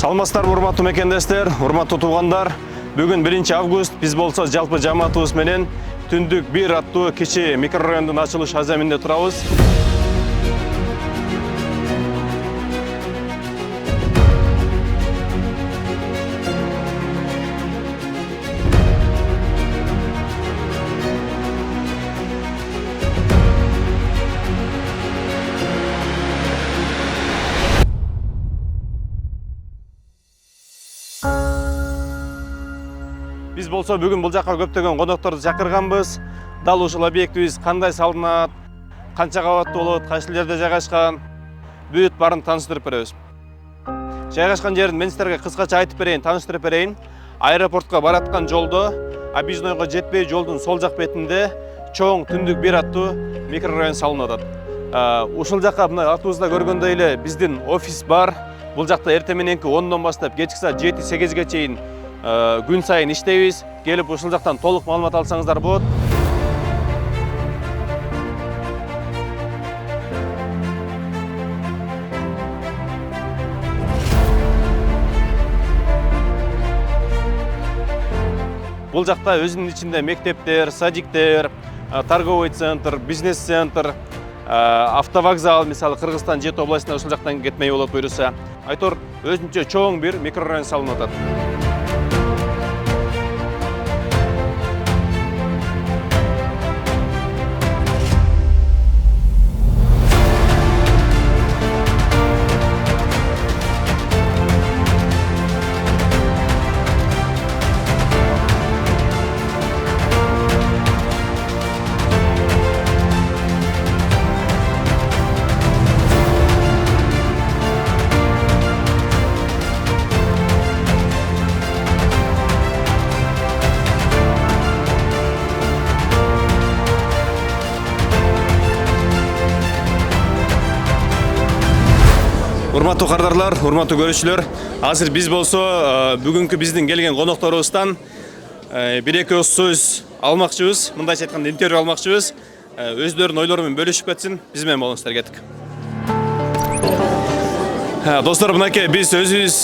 Саламатсыздар, урматтуу мекендештер, урматтуу туугандар. Бүгүн 1 август биз болсо жалпы жамаатыбыз менен Түндүк 1 аттуу кичи микрорайондун ачылыш аземинде турабыз. Биз болсо бүгүн бул жакка көптөгөн конокторду чакырганбыз. Дал ушул объектибиз кандай салынат, канча кабаттуу болот, кайсы жерде жайгашкан, бүт баарын тааныштырып беребиз. Жайгашкан жерин мен силерге кыскача айтып берейин, тааныштырып берейин. Аэропортко бараткан жолдо, Обижнойго жетпей жолдун сол жак бетинде чоң Түндүк 1 аттуу микрорайон салынып атат. Ушул жакка мына атыбызда көргөндөй эле биздин офис бар. Бул жакта эртең мененки 10дон баштап кечки саат 7-8ге чейин күн сайын иштейбиз. Келип ушул жактан толук маалымат алсаңыздар болот. Бул жакта өзүнүн ичинде мектептер, садиктер, торговый центр, бизнес-центр, автовокзал, мисалы Кыргызстан Жет областына ушул жактан кетмей болот буйруса. Айтор өзүнчө чоң бир микрорайон салынып атат. Урматтуу кардарлар, урматтуу көрүүчүлөр, азыр биз болсо бүгүнкү биздин келген конокторубуздан 1-2 сөз алмакчыбыз, мындайча айтканда интервью алмакчыбыз. Өздөрүнүн ойлору менен бөлүшүп кетсин, биз менен болуңуздар, кеттик. Достор, мынакей биз өзүбүз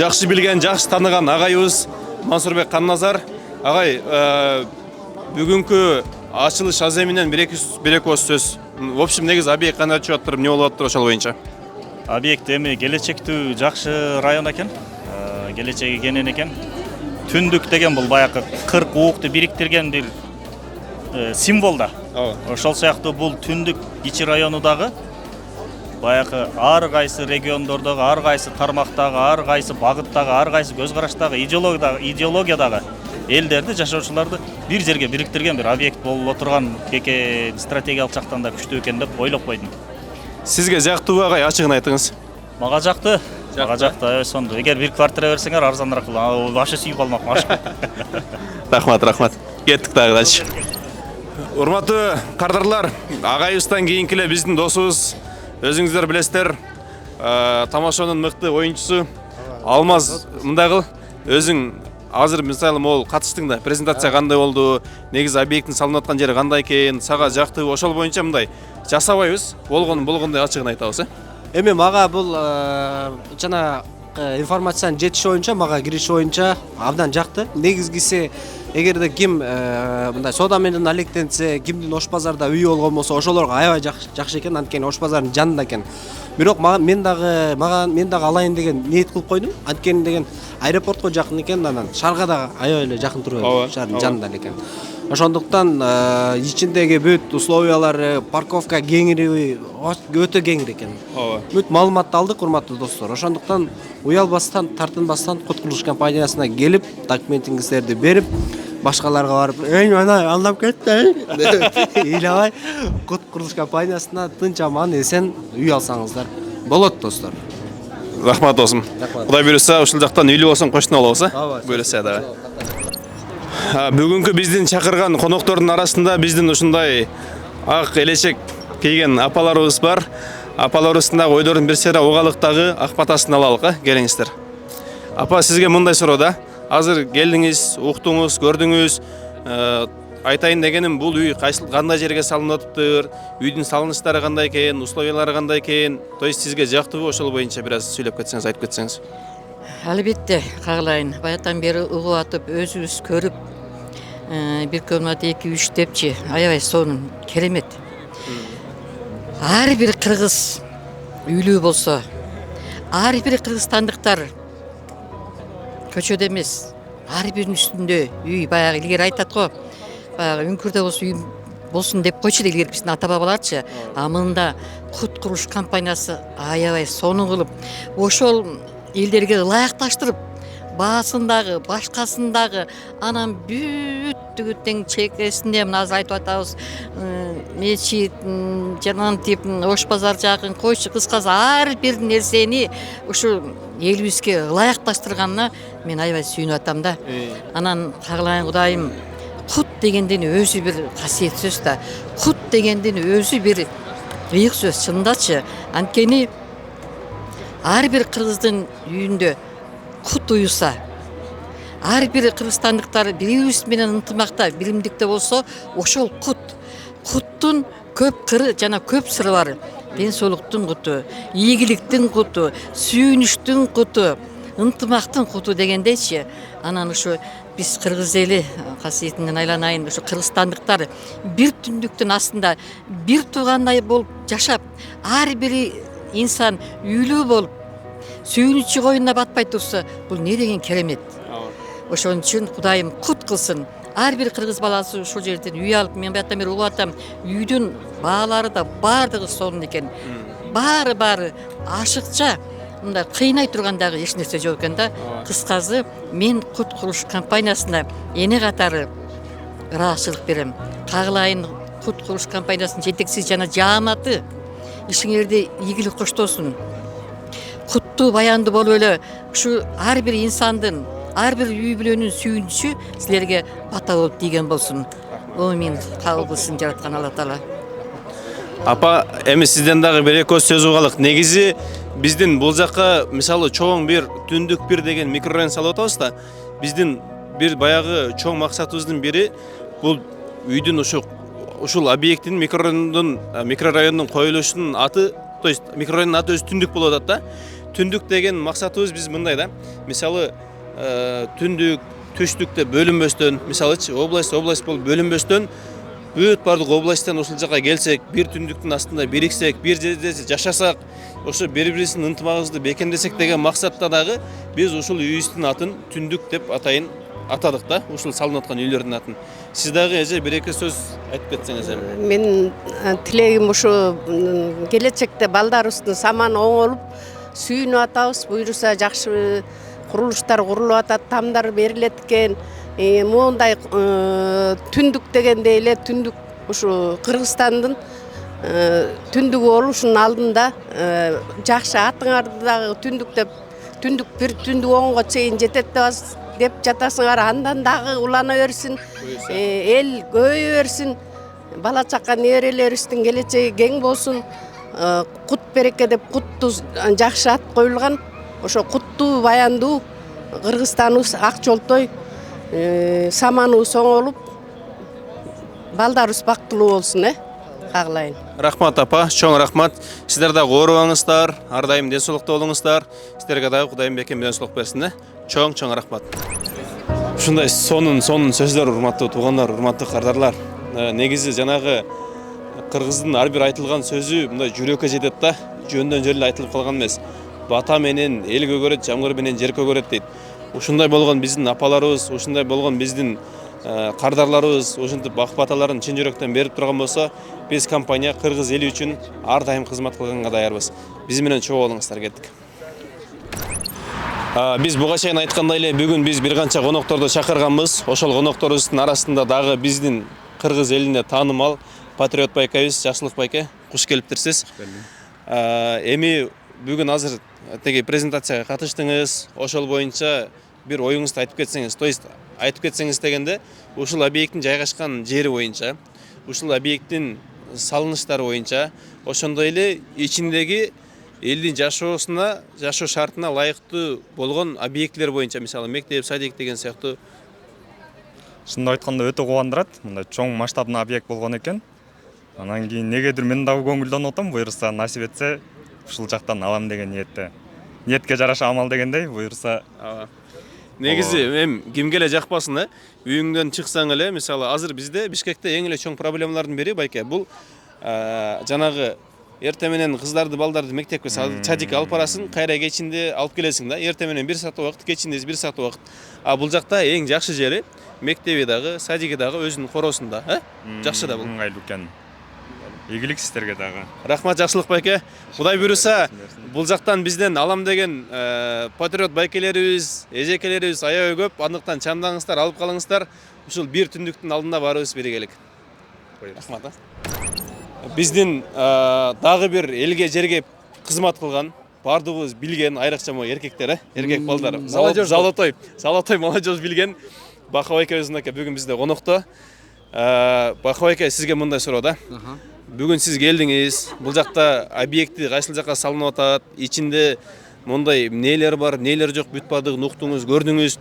жакшы билген, жакшы тааныган агайыбыз Мансурбек Канназар. Агай, бүгүнкү ачылыш аземинен 1-2 сөз. В общем, негизи объект кандай өтүп атыр, эмне болуп атыр ошол боюнча? Объект эми келечектүү жакшы район экен, келечеги кенен экен. Түндүк деген бул баягы 40 уукту бириктирген бир символ да. Ошол сыяктуу бул Түндүк ичи району дагы баягы ар кайсы региондордогу, ар кайсы тармактагы, ар кайсы багыттагы, ар кайсы көз караштагы, идеологиядагы элдерди, жашоочуларды бир жерге бириктирген бир объект болуп отурган беке стратегиялык жактан да күчтүү экен деп ойлоп койдум. Сизге жактуу агай, ачыгын айтыңыз. Мага жакты. Мага жакты. Сонду эгер бир квартира берсеңер арзаныраак кылам. Вообще сүйүп алмакмын. Рахмат. Кеттик дагы дальше. Урматтуу кардарлар, агайыбыздан кийинки эле биздин досубуз, өзүңүздөр билесиздер, тамашанын мыкты оюнчусу Алмаз. Мындай кыл, өзүң азыр мисалы могул катыштың да, презентация кандай болду, негизи объекттин салынып аткан жери кандай экен, сага жактыбы, ошол боюнча мындай жасабайбыз, болгондой ачыгын айтабыз. Эми мага бул жана информациянын жетиши боюнча, мага кириши боюнча абдан жакты. Негизгиси, эгерде ким мындай соода менен алектенсе, кимдин ош базарда үйү болгон болсо, ошолорго аябай жакшы экен, анткени ош базардын жанында экен. Бирок мен дагы алайын деген ниет кылып койдум. Анткени деген аэропортко жакын экен, анан шаарга дагы аябай эле жакын турат, шаардын жанында экен. Ошондуктан ичиндеги бүт условиялары, парковка кеңири өтө кеңир экен. Бүт маалыматты алдык, урматтуу достор. Ошондуктан уялбастан, тартынбастан Кут курулуш компаниясына келип, документиңиздерди берип, башкаларга барып, мына алдап кетти деп ыйлабай, Кут курулуш компаниясына тынч аман эсен үй алсаңыздар болот, достор. Рахмат досум. Кудай буйруса, ушул жактан үйлүү болсоң кошуна болобуз, буйруса дагы. Бүгүнкү биздин чакырган коноктордун арасында биздин ушундай ак элечек кийген апаларыбыз бар. Апаларыбыздын дагы ойлорун бир сера угалыктагы ак батасын алалык, келиңиздер. Апа, сизге мындай суроо да. Азыр келдиңиз, уктуңуз, көрдүңүз, айтайын дегеним, бул үй кандай жерге салынып атыптыр, үйдүн салыныштары кандай экен, условиялары кандай экен, то есть сизге жактыбы, ошол боюнча бир аз сүйлөп кетсеңиз, айтып кетсеңиз. Албетте каалайын. Баятан бери угуп атып, өзүбүз көрүп, бир комната 2-3 депчи, аябай сонун керемет. Ар бир кыргыз үйлүү болсо, ар бир кыргызстандыктар көчөдө эмес, ар биринин үстүндө үй, баягы илгери айтат го, баягы үңкүрдө болсо үй болсун деп койчу да илгери биздин ата бабаларчы. А мында кут курулуш компаниясы аябай сонун кылып, ошол элдерге ылайыкташтырып, баасындагы, башкасындагы, анан бүттүгүттең чекесинде мына азыр айтып атабыз, мечит, жанан тип, ош базар жакын, койчу кыскасы ар бир нерсени ушу элибизге ылайыкташтырганына мен аябай сүйүнүп атам да. Анан каалайын Кудайым, кут дегендин өзү бир касиет сөз да. Кут дегендин өзү бир ыйык сөз, чындачы. Анткени ар бир кыргыздын үйүндө кут уюса, ар бир кыргызстандыктар бири-бирибиз менен ынтымакта, биримдикте болсо, ошол куттун көп кыры жана көп сыры бар. Ден соолуктун куту, ийгиликтин куту, сүйүнүчтүн куту, ынтымактын куту дегендейчи. Анан ушу биз кыргыз эли касиетинен айланайын, ушу кыргызстандыктар бир түндүктүн астында бир туугандай болуп жашап, ар бир инсан үйлүү болуп, сүйүнүчү коюнуна батпай турса, бул не деген керемет. Ошон үчүн Кудайым кут кылсын. Ар бир кыргыз баласы ушул жерден үй алып, мен баяттан бери угуп атам, үйдүн баалары да бардыгы сонун экен. Баары ашыкча, мындай кыйнай тургандагы эч нерсе жок экен да. Кыскасы, мен кут курулуш компаниясына эне катары ыраазычылык берем. Каалайын кут курулуш компаниясынын жетекчиси жана жааматы ишиңерди ийгилик коштосун. Куттуу баяндуу болуп эле ушу ар бир инсандын, ар бир үй бүлөнүн сүйүнүчү силерге бата болуп тийген болсун. Амин. Кабыл кылсын жараткан Алла Таала. Апа, эми сизден дагы бир эки сөз угалык. Негизи биздин бул жакка мисалы чоң бир түндүк бир деген микрорайон салып атабыз да. Биздин бир баягы чоң максатыбыздын бири бул үйдүн ушул объекттин микрорайондун коюлушунун аты, то есть микрорайондун аты өзү түндүк болуп атат да. Түндүк деген максатыбыз биз мындай да. Мисалы түндүк, түштүктө бөлүнбөстөн, мисалычы область болуп бөлүнбөстөн, бүт бардык областтан ушул жака келсек, бир түндүктүн астында бириксек, бир жерде жашасак, ошо бири-бирибиздин ынтымагыбызды бекемдесек деген максатта дагы биз ушул үйүбүздүн атын түндүк деп атадык да, ушул салынып аткан үйлөрдүн атын. Сиз дагы эже бир эки сөз айтып кетсеңиз эми. Мен тилегим ушу келечекте балдарыбыздын саманы оңолуп, сүйүнүп атабыз, буюрса жакшы курулуштар курулуп атат, тамдар берилет экен. Моундай түндүк дегенде эле түндүк ушу Кыргызстандын түндүгү болушунун алдында жакшы атыңарды дагы түндүк деп, түндүк бир түндүк оңго чейин жетет деп жатасыңар, андан дагы улана берсин, эл көбөйө берсин, бала чака неберелерибиздин келечеги кең болсун. Кут береке деп кутту жакшы ат коюлган. Ошо куттуу баяндуу Кыргызстаныбыз ак жолтой, саманыбыз оңолуп, балдарыбыз бактылуу болсун, каалайын. Рахмат апа, чоң рахмат. Сиздер дагы оорубаңыздар, ар дайым ден соолукта болуңуздар. Сиздерге дагы Кудайым бекем ден соолук берсин, чоң рахмат. Ушундай сонун сөздөр, урматтуу туугандар, урматтуу кардарлар. Негизи жанагы кыргыздын ар бир айтылган сөзү мындай жүрөккө жетет да, жөндөн жөн эле айтылып калган эмес. Бата менен эл көгөрөт, жамгыр менен жер көгөрөт дейт. Ушундай болгон биздин апаларыбыз, ушундай болгон биздин кардарларыбыз, ушинтип ак баталарын чын жүрөктөн берип турган болсо, биз компания кыргыз эли үчүн ар дайым кызмат кылганга даярбыз. Биз менен чогуу болуңуздар, кеттик. Биз буга чейин айткандай эле бүгүн биз бир канча конокторду чакырганбыз. Ошол конокторубуздун арасында дагы биздин кыргыз элине таанымал патриот байкебиз Жакшылык байке, куш келиптирсиз. Эми бүгүн азыр теги презентацияга катыштыңыз, ошол боюнча бир оюңузду айтып кетсеңиз, то есть айтып кетсеңиз дегенде, ушул объекттин жайгашкан жери боюнча, ушул объекттин салыныштары боюнча, ошондой эле ичиндеги элдин жашоосуна, жашоо шартына ылайыктуу болгон объекттер боюнча, мисалы мектеп, садик деген сыяктуу. Шынында айтканда өтө кубандырат, мындай чоң масштабный объект болгон экен. Анан кийин негедир мен дагы көңүлдөнүп атам, буюрса насип этсе ушул жактан алам деген ниетте. ниетке жараша амал дегендей, буюрса. Негизи эми кимге эле жакпасын, үйүңдөн чыксаң эле, мисалы азыр бизде Бишкекте эң эле чоң проблемалардын бири байке бул жанагы эртең менен кыздарды, балдарды мектепке садикке алып барасың, кайра кечинде алып келесиң да. Эртең менен 1 саат убакыт, кечинде 1 саат убакыт. А бул жакта эң жакшы жери мектеби дагы, садиги дагы өзүнүн коросунда, жакшы да бул. Ыңгайлуу экен. Ийгилик сиздерге дагы. Рахмат, жакшылык байке. Кудай буйруса, бул жактан бизден алам деген патриот байкелерибиз, эжекелерибиз аябай көп. Андыктан чамдаңыздар, алып калыңыздар. Ушул бир түндүктүн алдында барыбыз биргелик. Рахмат. Биздин дагы бир элге жерге кызмат кылган, бардыгыбыз билген, айрыкча могу эркектер, эркек балдар. Золотой молодежь билген Бака байкебиздин ака бүгүн бизде конокто. Бака байке, сизге мындай суроо да. Бүгүн сиз келдиңиз. Бул жакта объекти кайсыл жакка салынып атат, ичинде мондай нелер бар, нелер жок, бүт бардыгын уктуңуз, көрдүңүз.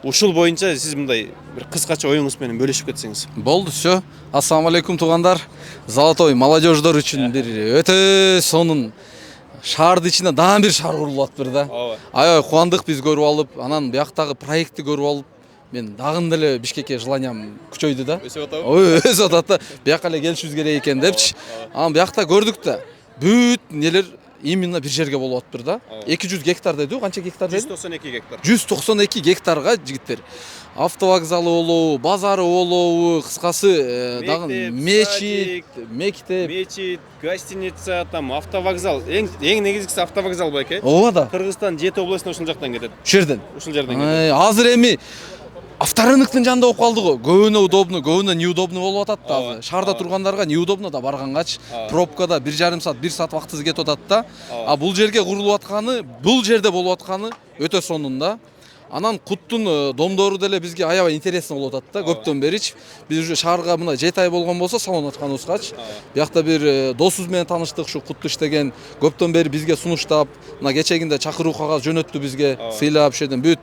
Ушул боюнча сиз мындай бир кыскача оюңуз менен бөлүшүп кетсеңиз. Болду, всё. Ассаламу алейкум туугандар. Золотой молодежьдор үчүн бир өтө сонун шаардын ичинде дагы бир шаар курулуп атат да. Аябай кубандык биз көрүп алып, анан бияктагы проектти көрүп алып, мен дагы деле Бишкекке желаниям күчөйдү да. Өсүп атат да. Бияка эле келишибиз керек экен депчи. Анан биякта көрдүк да. Бүт нелер именно бир жерге болуп атыптыр да. 200 гектар деди, канча гектар деди? 192 гектар. 192 гектарга жигиттер. Автовокзалы болобу, базары болобу, кыскасы дагы мечит, мектеп, гостиница, там автовокзал. Эң негизгиси автовокзал байке. Ооба да. Кыргызстан 7 областына ушул жактан кетет. Ушул жерден кетет. Азыр эми авторынктын жанында болуп калды го. Көбүнө удобно, көбүнө неудобно болуп атат да азыр. Шаарда тургандарга неудобно да баргангач, пробкада 1,5 саат, 1 саат вактысы кетип атат да. А бул жерге курулуп атканы, бул жерде болуп атканы өтө сонун да. Анан Куттун домдору деле бизге аябай интересно болуп атат да, көптөн берич. Биз уже шаарга мына 7 ай болгон болсо, салон ачканыбызгач, биякта бир досубуз менен тааныштык, ушу Кутту иштеген, көптөн бери бизге сунуштап, мына кечегинде чакыруу кагаз жөнөттү бизге, сыйлап, ошол жерден бүт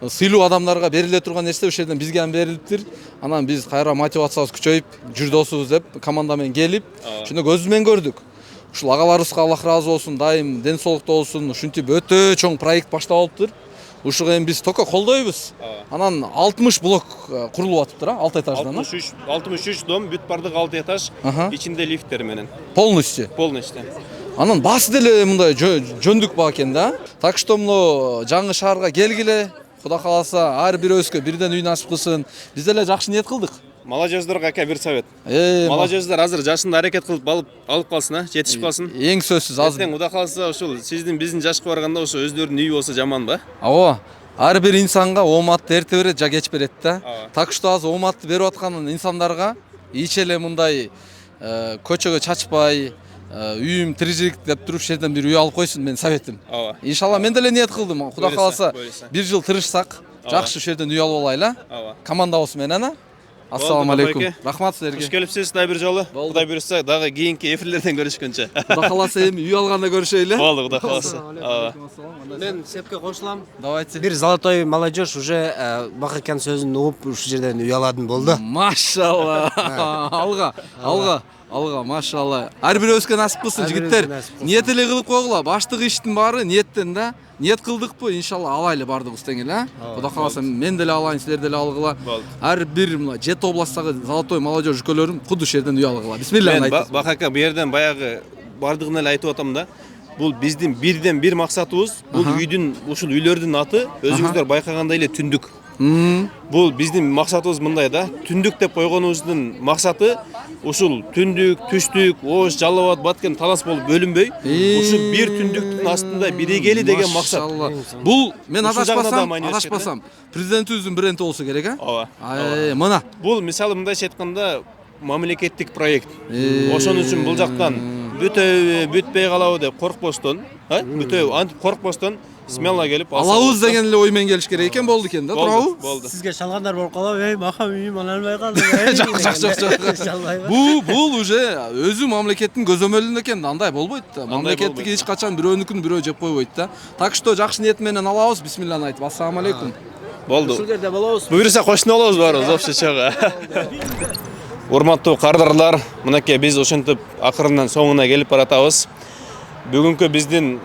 сыйлуу адамдарга бериле турган нерсе ошол жерден бизге берилиптир. Анан биз кайра мотивациябыз күчөйүп, жүр досубуз деп команда менен келип, ошондо көзүбүз менен көрдүк. Ушул агаларыбызга Аллах ыраазы болсун, дайым ден соолукта болсун, ушинтип өтө чоң проект баштап алыптыр. Ушуга эми биз только колдойбуз. Анан 60 блок курулуп атыптыр, 6 этаждан. 63 дом, бүт бардыгы 6 этаж, ичинде лифттер менен. Полностью. Анан баасы деле мындай жөндүк бар экен да. Так что мына жаңы шаарга келгиле, Кудай кааласа, ар бирөөбүзгө бирден үй насип кылсын. Биз деле жакшы ниет кылдык. Молодежьдорго ака бир совет. Молодежьдор азыр жашында аракет кылып алып калсын, жетишип калсын. Эң сөзсүз азыр. Кудай кааласа, ушул сиздин биздин жашка барганда ошо өздөрүнүн үйү болсо жаманбы? Ооба. Ар бир инсанга ооматты эрте берет, жа кеч берет да. Так что азыр ооматты берип аткан инсандарга ич эле мындай көчөгө чачпай, үйүм тирижик деп туруп жерден бир үй алып койсун, менин советим. Иншалла мен деле ниет кылдым. Кудай кааласа, бир жыл тырышсак, жакшы жерден үй алып алайлы. Командабыз менен, Ассаламу алейкум. Рахмат силерге. Хош келипсиз дагы бир жолу. Кудай буйруса, дагы кийинки эфирлерден көрүшкөнчө. Кудай кааласа эми үй алганда көрүшөйлү. Болду, Кудай кааласа. Мен сепке кошулам. Давайте. Бир золотой молодежь уже Бакакан сөзүн угуп ушул жерден үй аладым болду. Машалла. Алга, машалла. Ар бирөөбүзгө насип кылсын жигиттер. Ниет эле кылып койгула. Баштык иштин баары ниеттен да. Ниет кылдыкпы, иншалла алайлы бардыгыбыз тең эле. Кудай кааласа мен деле алайын, силер деле алгыла. Ар бир мына 7 областтагы золотой молодежь өлкөлөрүн куду жерден үй алгыла. Бисмилла айтып. Бакака бу жерден баягы бардыгын эле айтып атам да. Бул биздин бирден бир максатыбыз, бул үйдүн, ушул үйлөрдүн аты өзүңүздөр байкагандай эле түндүк. Бул биздин максатыбыз мындай да. Түндүк деп койгонубуздун максаты ушул түндүк, түштүк, ош, жалал абад, баткен, талас болуп бөлүнбөй, ушул бир түндүктүн астында биригели деген максат. Бул мен адашпасам, президентибиздин бренди болсо керек, Ооба. Мына. Бул мисалы мындайча айтканда мамлекеттик проект. Ошон үчүн бул жактан бүтпөй калабы деп коркпостон, бүтөй антип коркпостон смело келип алабыз деген эле ой менен келиш керек экен, болду экен да, туурабы? Болду. Сизге шалгандар болуп калабы, эй, махам үйүм албай калды. Жок. Бул уже өзү мамлекеттин көзөмөлүндө экен, андай болбойт да. Мамлекеттик эч качан бирөөнүкүн бирөө жеп койбойт да. Так что жакшы ниет менен алабыз, бисмилланы айтып. Ассаламу алейкум. Болду. Ушул жерде болобуз. Буйруса кошуна болобуз баарыбыз вообще чыга. Урматтуу кардарлар, мынакей биз ошентип акырындан соңуна келип баратабыз. Бүгүнкү биздин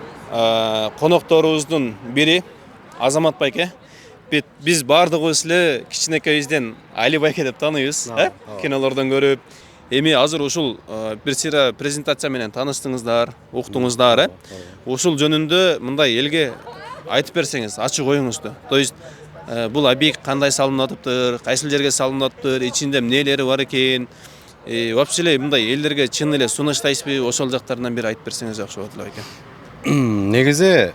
конокторубуздун бири Азамат байке. Биз баардыгыбыз эле кичинекейибизден Али байке деп тааныйбыз, кинолордон көрүп. Эми азыр ушул бир сыйра презентация менен тааныштыңыздар, уктуңуздар, ушул жөнүндө мындай элге айтып берсеңиз, ачык оюңузду. То есть бул объект кандай салынып атыптыр, кайсыл жерге салынып атыптыр, ичинде эмнелери бар экен, вообще эле мындай элдерге чын эле сунуштайсызбы, ошол жактарынан бир айтып берсеңиз жакшы болот эле байке. Негизи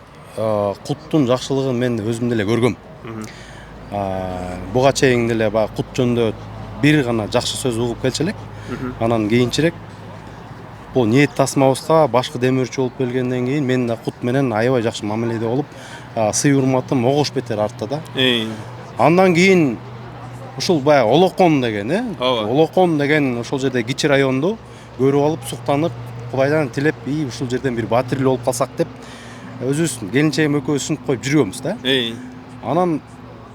куттун жакшылыгын мен өзүм деле көргөм. Буга чейин деле баягы кут жөнүндө бир гана жакшы сөз угуп келчү элек. Анан кийинчерээк бул ниет тасмабызга башкы демөөрчү болуп келгенден кийин мен да кут менен аябай жакшы мамиледе болуп, сый урматым огош бетер артты да. Андан кийин ушул баягы Олокон деген, Олокон деген ошол жерде кичи районду көрүп алып, суктанып, Кудайдан тилеп, ушул жерден бир батирлүү болуп калсак деп өзүбүз келинчегим экөөбүз сунуп коюп жүргөнбүз да. Анан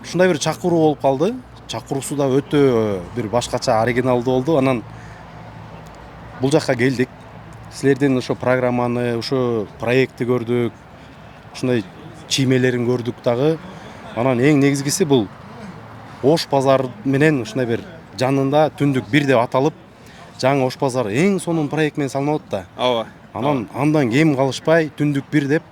ушундай бир чакыруу болуп калды. Чакыруусу да өтө бир башкача оригиналдуу болду. Анан бул жакка келдик. Силердин ошо программаны, ошо проектти көрдүк. Ушундай чиймелерин көрдүк дагы. Анан эң негизгиси бул Ош базар менен ушундай бир жанында түндүк бир деп аталып, жаңы Ош базар эң сонун проект менен салынып атат да. Анан андан кем калышпай түндүк бир деп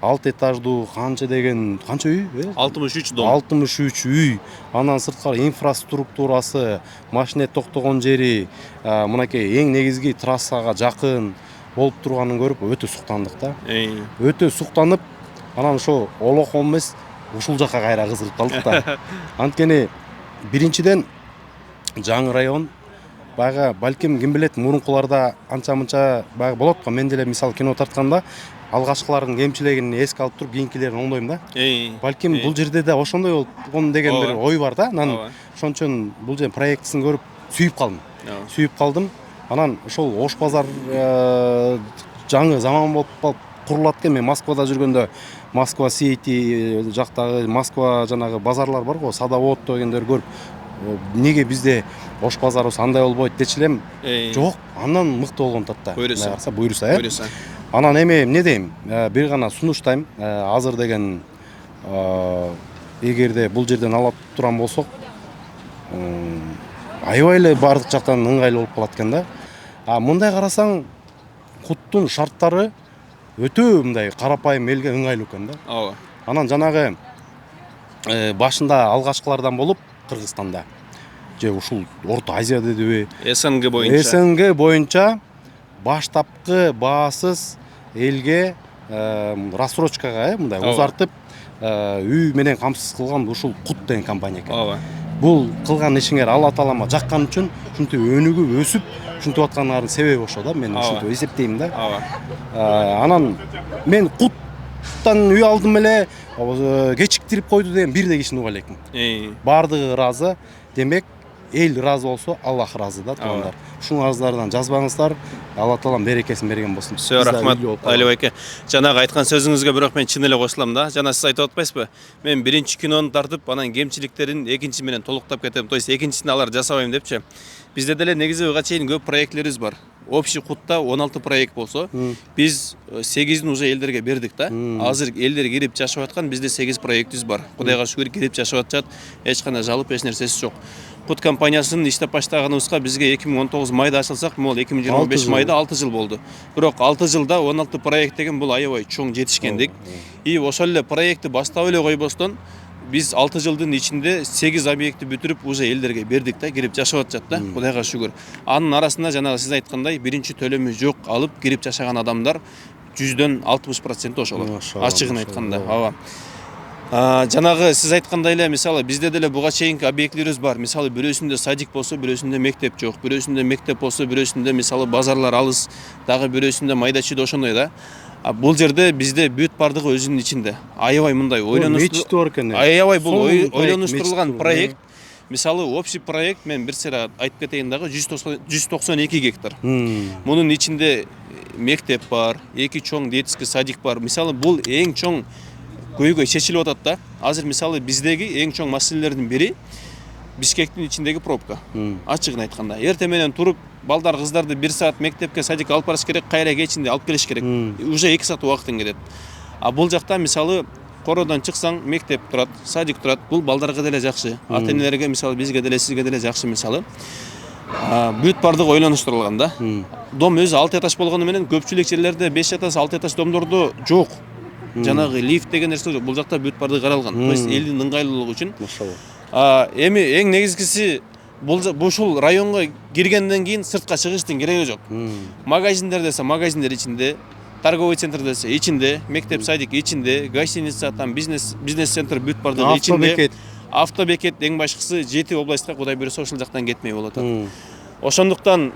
6 этаждуу канча деген канча үй? 63 дом. 63 үй. Анан сырткары инфраструктурасы, машина токтогон жери, мынакей эң негизги трассага жакын болуп турганын көрүп өтө суктандык да. Өтө суктанып, анан ошо Олокон эмес, ушул жакка кайра кызыгып калдык да. Анткени биринчиден жаңы район, баягы балким ким билет, мурункуларда анча-мынча баягы болот го. Мен деле мисалы кино тартканда алгачкылардын кемчилигин эске алып туруп кийинкилерин оңдойм да. Балким бул жерде да ошондой болгон деген бир ой бар да. Анан ошон үчүн бул жердин проектисин көрүп сүйүп калдым. Анан ошол Ош базар жаңы заман болуп курулат экен. Мен Москвада жүргөндө Москва Сити жактагы Москва жанагы базарлар бар го, Садовод дегендер көрүп, неге бизде Ош базарыбыз андай болбойт дечи элем. Жок, андан мыкты болгон атат да. Буйруса. Анан эми эмне дейм? Бир гана сунуштайм. Азыр деген эгерде бул жерден алып турган болсок, аябай эле бардык жактан ыңгайлуу болуп калат экен да. Мындай карасаң, куттун шарттары өтө мындай карапайым элге ыңгайлуу экен да. Анан жанагы башында алгачкылардан болуп Кыргызстанда же ушул Орто Азия дедиби? СНГ боюнча баштапкы баасыз элге рассрочкага мындай узартып үй менен камсыз кылган ушул Кут деген компания экен. Бул кылган ишиңер Алла Таалама жаккан үчүн ушинтип өнүгүп өсүп ушинтип атканыңардын себеби ошо да. Мен ушинтип эсептейм да. Анан мен Куттан үй алдым эле, кечиктирип койду деген бирдей кишини уга элекмин. Бардыгы ыраазы, демек эл ыраазы болсо Аллах ыраазы да туугандар. Ушул арыздардан жазбаңыздар. Алла Таалам берекесин берген болсун. Все, рахмат Али байке. Жанагы айткан сөзүңүзгө бирок мен чын эле кошулам да. Жана сиз айтып атпайсызбы? Мен биринчи кинону тартып, анан кемчиликтерин экинчи менен толуктап кетем. То есть экинчисин алар жасабайм депчи. Бизде деле негизи буга чейин көп проектлерибиз бар. Общий Кутта 16 проект болсо, биз 8-ин уже элдерге бердик да. Азыр элдер кирип жашап аткан бизде 8 проектибиз бар. Кудайга шүгүр кирип жашап атышат. Эч кандай жалып эч нерсеси жок. Кут компаниясын иштеп баштаганыбызга бизге 2019 майда ачылсак, могул 2025 майда 6 жыл болду. Бирок 6 жылда 16 проект деген бул аябай чоң жетишкендик. И ошол эле проектти баштап эле койбостон биз 6 жылдын ичинде 8 объектти бүтүрүп уже элдерге бердик да, кирип жашап атышат да. Кудайга шүгүр. Анын арасында жанагы сиз айткандай биринчи төлөмү жок алып кирип жашаган адамдар 100дөн 60% ошолор. Ачыгын айтканда. Жанагы сиз айткандай эле мисалы бизде деле буга чейинки объектлерибиз бар. Мисалы бирөөсүндө садик болсо, бирөөсүндө мектеп жок, бирөөсүндө мектеп болсо, бирөөсүндө мисалы базарлар алыс, дагы бирөөсүндө майда-чүйдө ошондой да. Бул жерде бизде бүт бардыгы өзүнүн ичинде. Аябай мындай аябай бул ойлонуштурулган проект. Мисалы общий проект мен бир сыйра айтып кетейин дагы 192 гектар. Мунун ичинде мектеп бар, 2 чоң детский садик бар. Мисалы бул эң чоң көйгөй чечилип атат да. Азыр мисалы биздеги эң чоң маселелердин бири Бишкектин ичиндеги пробка. Ачыгын айтканда, эртең менен туруп балдар кыздарды 1 саат мектепке садикке алып барыш керек, кайра кечинде алып келиш керек. Уже 2 саат убактың кетет. А бул жакта мисалы короодон чыксаң мектеп турат, садик турат. Бул балдарга деле жакшы. Ата-энелерге мисалы бизге деле сизге деле жакшы мисалы. Бүт бардыгы ойлонуштурулган да. Дом өзү 6 этаж болгону менен көпчүлүк жерлерде 5 этаж, 6 этаж домдордо жок. Жанагы лифт деген нерсе жок. Бул жакта бүт бардыгы каралган. То есть элдин ыңгайлуулугу үчүн. Эми эң негизгиси бул ушул районго киргенден кийин сыртка чыгыштын кереги жок. Магазиндер десе магазиндер ичинде, торговый центр десе ичинде, мектеп садик ичинде, гостиница, там бизнес центр бүт бардыгы ичинде. Автобекет эң башкысы 7 областка Кудай буйруса ушул жактан кетмей болот. Ошондуктан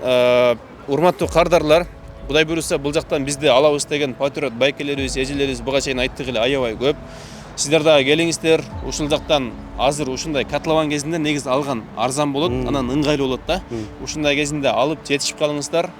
урматтуу кардарлар, Кудай буйруса бул жактан бизди алабыз деген патриот байкелерибиз, эжелерибиз буга чейин айттык эле аябай көп. Сиздер дагы келиңиздер, ушул жактан азыр ушундай котлован кезинде негиз алган арзан болот, анан ыңгайлуу болот да. Ушундай кезинде алып жетишип калыңыздар.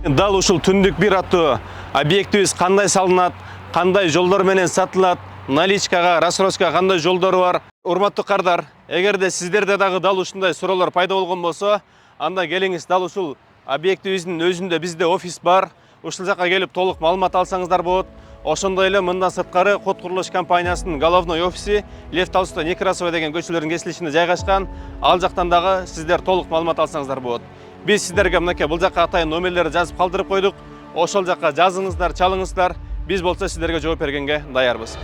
Дал ушул түндүк бир аттуу объектибиз кандай салынат, кандай жолдор менен сатылат, наличкага, рассрочкага кандай жолдору бар. Урматтуу кардар, эгерде сиздерде дагы дал ушундай суроолор пайда болгон болсо, анда келиңиз, дал ушул объектибиздин өзүндө бизде офис бар. Ушул жакка келип толук маалымат алсаңыздар болот. Ошондой эле мындан сырткары Код курулуш компаниясынын головной офиси Лев Толстой, Некрасова деген көчөлөрдүн кесилишинде жайгашкан. Ал жактан дагы сиздер толук маалымат алсаңыздар болот. Биз сиздерге мынакей бул жакка атайын номерлерди жазып калтырып койдук. Ошол жакка жазыңыздар, чалыңыздар. Биз болсо сиздерге жооп бергенге даярбыз.